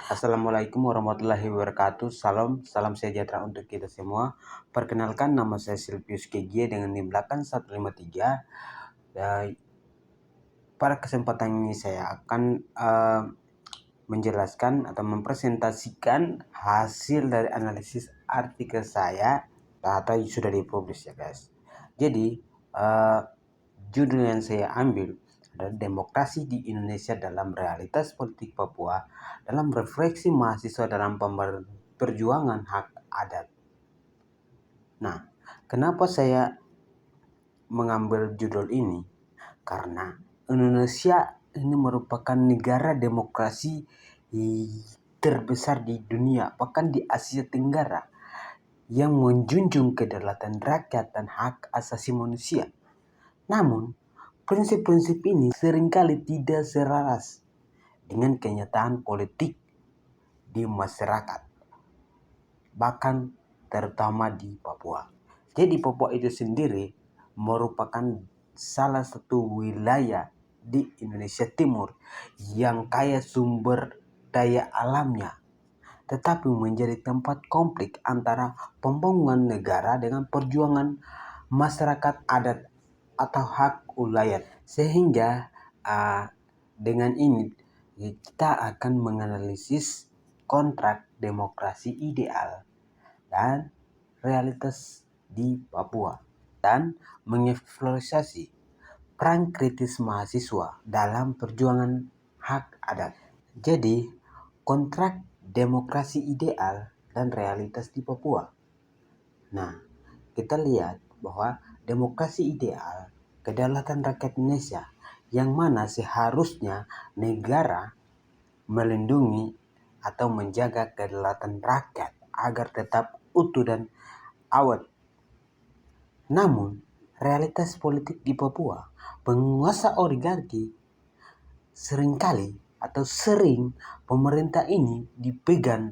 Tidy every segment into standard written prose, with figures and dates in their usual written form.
Assalamualaikum warahmatullahi wabarakatuh. Salam sejahtera untuk kita semua. Perkenalkan, nama saya Silvius KG dengan NIM 8153. Pada kesempatan ini saya akan menjelaskan atau mempresentasikan hasil dari analisis artikel saya atau sudah dipublish ya guys. Jadi judul yang saya ambil adalah Demokrasi di Indonesia dalam Realitas Politik Papua dalam Refleksi Mahasiswa dalam Perjuangan Hak Adat. Nah, kenapa saya mengambil judul ini? Karena Indonesia ini merupakan negara demokrasi terbesar di dunia, bahkan di Asia Tenggara, yang menjunjung kedaulatan rakyat dan hak asasi manusia. Namun, prinsip-prinsip ini seringkali tidak selaras dengan kenyataan politik di masyarakat, bahkan terutama di Papua. Jadi Papua itu sendiri merupakan salah satu wilayah di Indonesia Timur yang kaya sumber daya alamnya, tetapi menjadi tempat konflik antara pembangunan negara dengan perjuangan masyarakat adat atau hak ulayat. Sehingga dengan ini kita akan menganalisis kontrak demokrasi ideal dan realitas di Papua dan mengevaluasi peran kritis mahasiswa dalam perjuangan hak adat. Jadi, kontrak demokrasi ideal dan realitas di Papua. Nah, kita lihat bahwa demokrasi ideal, kedaulatan rakyat Indonesia, yang mana seharusnya negara melindungi atau menjaga kedaulatan rakyat agar tetap utuh dan awet. Namun, realitas politik di Papua, penguasa oligarki seringkali atau sering pemerintah ini dipegang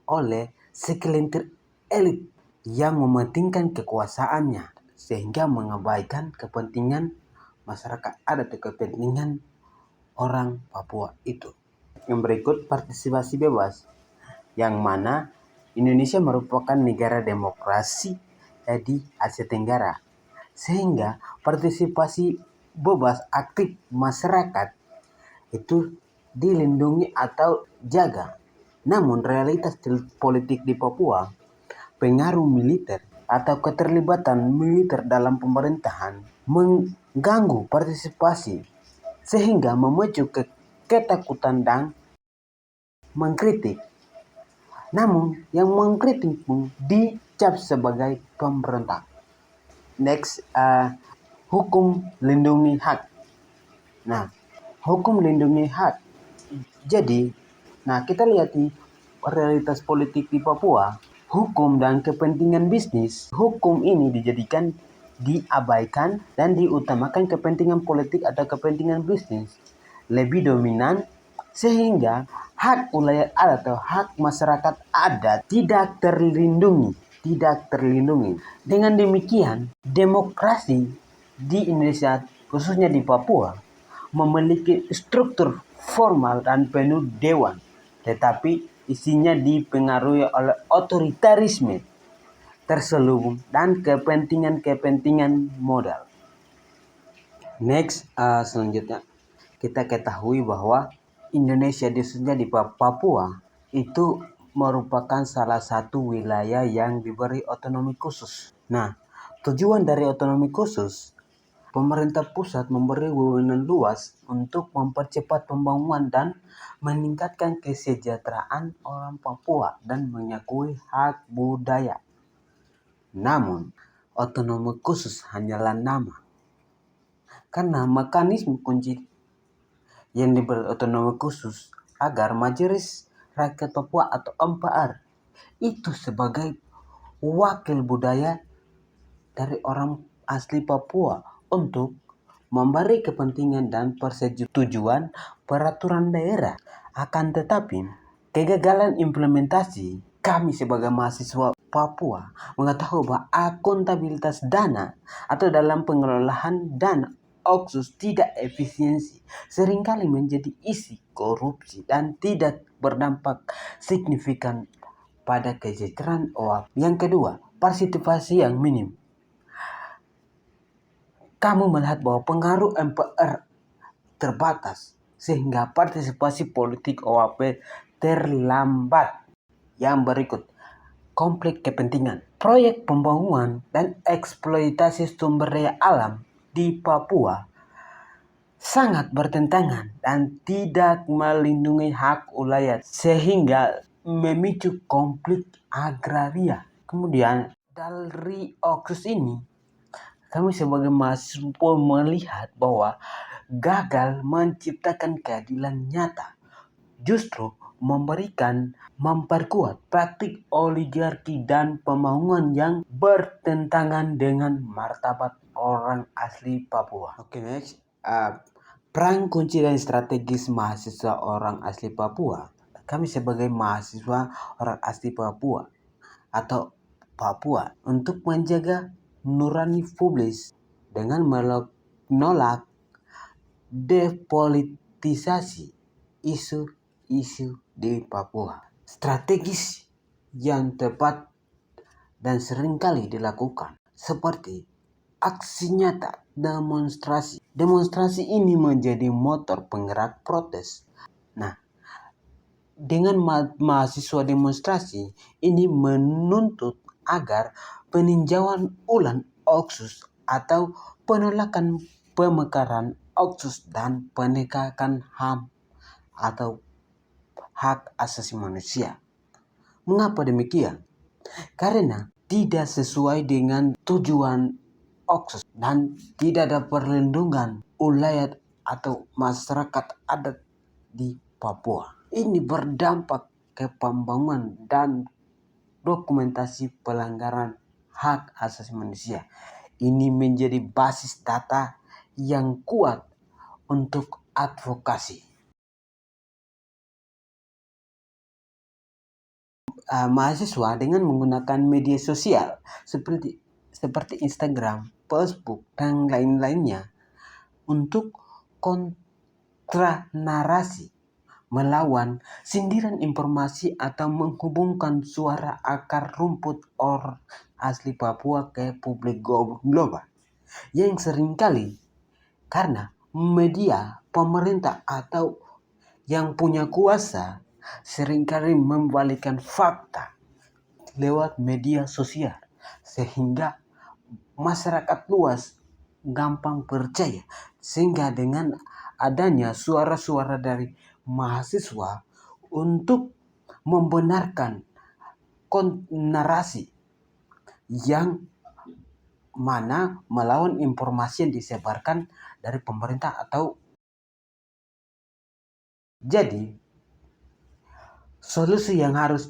oleh segelintir elit yang mementingkan kekuasaannya sehingga mengabaikan kepentingan masyarakat adat atau kepentingan orang Papua itu. Yang berikut, partisipasi bebas, yang mana Indonesia merupakan negara demokrasi di Asia Tenggara, sehingga partisipasi bebas aktif masyarakat itu dilindungi atau jaga. Namun realitas politik di Papua, pengaruh militer atau keterlibatan militer dalam pemerintahan mengganggu partisipasi sehingga memicu ketakutan dan mengkritik. Namun yang mengkritik pun dicap sebagai pemberontak. Next, hukum lindungi hak. Nah, hukum lindungi hak. Jadi, kita lihat di realitas politik di Papua, hukum dan kepentingan bisnis. Hukum ini diabaikan dan diutamakan kepentingan politik atau kepentingan bisnis lebih dominan, sehingga hak ulayat adat atau hak masyarakat adat tidak terlindungi. Dengan demikian, demokrasi di Indonesia, khususnya di Papua, memiliki struktur formal dan penuh dewan, tetapi isinya dipengaruhi oleh otoritarisme terselubung dan kepentingan modal. Next, selanjutnya kita ketahui bahwa Indonesia khususnya di Papua itu merupakan salah satu wilayah yang diberi otonomi khusus. Nah, tujuan dari otonomi khusus, pemerintah pusat memberi wewenang luas untuk mempercepat pembangunan dan meningkatkan kesejahteraan orang Papua dan mengakui hak budaya. Namun, otonomi khusus hanyalah nama. Karena mekanisme kunci yang diberi otonomi khusus agar Majelis Rakyat Papua atau MPR itu sebagai wakil budaya dari orang asli Papua untuk memberi kepentingan dan persetujuan peraturan daerah. Akan tetapi, kegagalan implementasi, kami sebagai mahasiswa Papua mengetahui bahwa akuntabilitas dana atau dalam pengelolaan dana Oksus tidak efisiensi, seringkali menjadi isi korupsi dan tidak berdampak signifikan pada kesejahteraan OAP. Yang kedua, partisipasi yang minim. Kamu melihat bahwa pengaruh MPR terbatas sehingga partisipasi politik OAP terlambat. Yang berikut, konflik kepentingan. Proyek pembangunan dan eksploitasi sumber daya alam di Papua sangat bertentangan dan tidak melindungi hak ulayat sehingga memicu konflik agraria. Kemudian dari Oksus ini kami sebagai mahasiswa melihat bahwa gagal menciptakan keadilan nyata, justru memperkuat praktik oligarki dan pembangunan yang bertentangan dengan martabat orang asli Papua. Oke, next. Peran kunci dan strategis mahasiswa orang asli Papua. Kami sebagai mahasiswa orang asli Papua atau Papua untuk menjaga nurani publis dengan menolak depolitisasi isu-isu di Papua. Strategis yang tepat dan seringkali dilakukan seperti aksi nyata demonstrasi. Demonstrasi ini menjadi motor penggerak protes. Nah, dengan mahasiswa demonstrasi ini menuntut agar peninjauan ulang Oksus atau penolakan pemekaran Oksus dan penegakan HAM atau hak asasi manusia. Mengapa demikian? Karena tidak sesuai dengan tujuan Oksus dan tidak ada perlindungan ulayat atau masyarakat adat di Papua. Ini berdampak ke pembangunan dan dokumentasi pelanggaran hak asasi manusia. Ini menjadi basis data yang kuat untuk advokasi. Mahasiswa dengan menggunakan media sosial seperti Instagram, Facebook, dan lain-lainnya untuk kontra narasi, melawan sindiran informasi atau menghubungkan suara akar rumput orang asli Papua ke publik global. Yang seringkali karena media, pemerintah atau yang punya kuasa seringkali membalikkan fakta lewat media sosial sehingga masyarakat luas gampang percaya, sehingga dengan adanya suara-suara dari mahasiswa untuk membenarkan narasi yang mana melawan informasi yang disebarkan dari pemerintah atau jadi solusi yang harus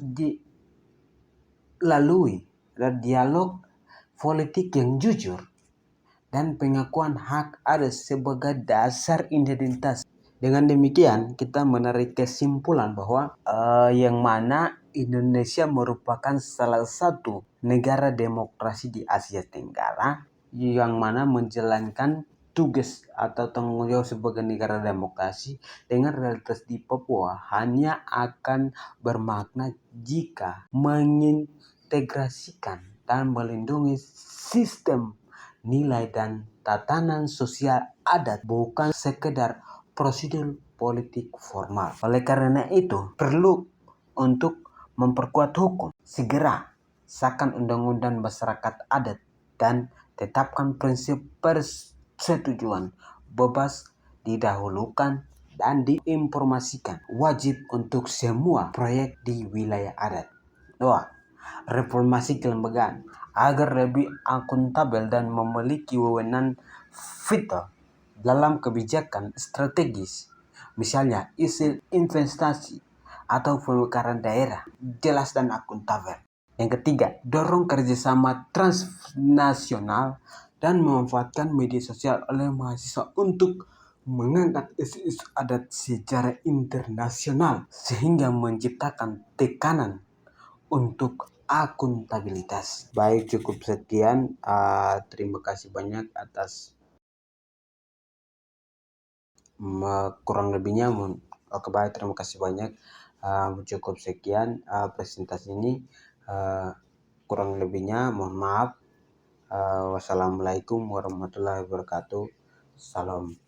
dilalui adalah dialog politik yang jujur dan pengakuan hak adat sebagai dasar identitas. Dengan demikian, kita menarik kesimpulan bahwa yang mana Indonesia merupakan salah satu negara demokrasi di Asia Tenggara yang mana menjalankan tugas atau tanggung jawab sebagai negara demokrasi dengan realitas di Papua hanya akan bermakna jika mengintegrasikan dan melindungi sistem nilai dan tatanan sosial adat, bukan sekedar prosedur politik formal. Oleh karena itu, perlu untuk memperkuat hukum, segera sahkan undang-undang masyarakat adat dan tetapkan prinsip persetujuan bebas didahulukan dan diinformasikan wajib untuk semua proyek di wilayah adat. 2. Reformasi kelembagaan agar lebih akuntabel dan memiliki wewenang veto dalam kebijakan strategis, misalnya isu investasi atau pemekaran daerah, jelas dan akuntabel. Yang ketiga, dorong kerjasama transnasional dan memanfaatkan media sosial oleh mahasiswa untuk mengangkat isu-isu adat secara internasional sehingga menciptakan tekanan untuk akuntabilitas. Baik, cukup sekian. Terima kasih banyak atas Kurang lebihnya oke baik, terima kasih banyak. Cukup sekian presentasi ini. Kurang lebihnya mohon maaf. Wassalamualaikum warahmatullahi wabarakatuh. Salam.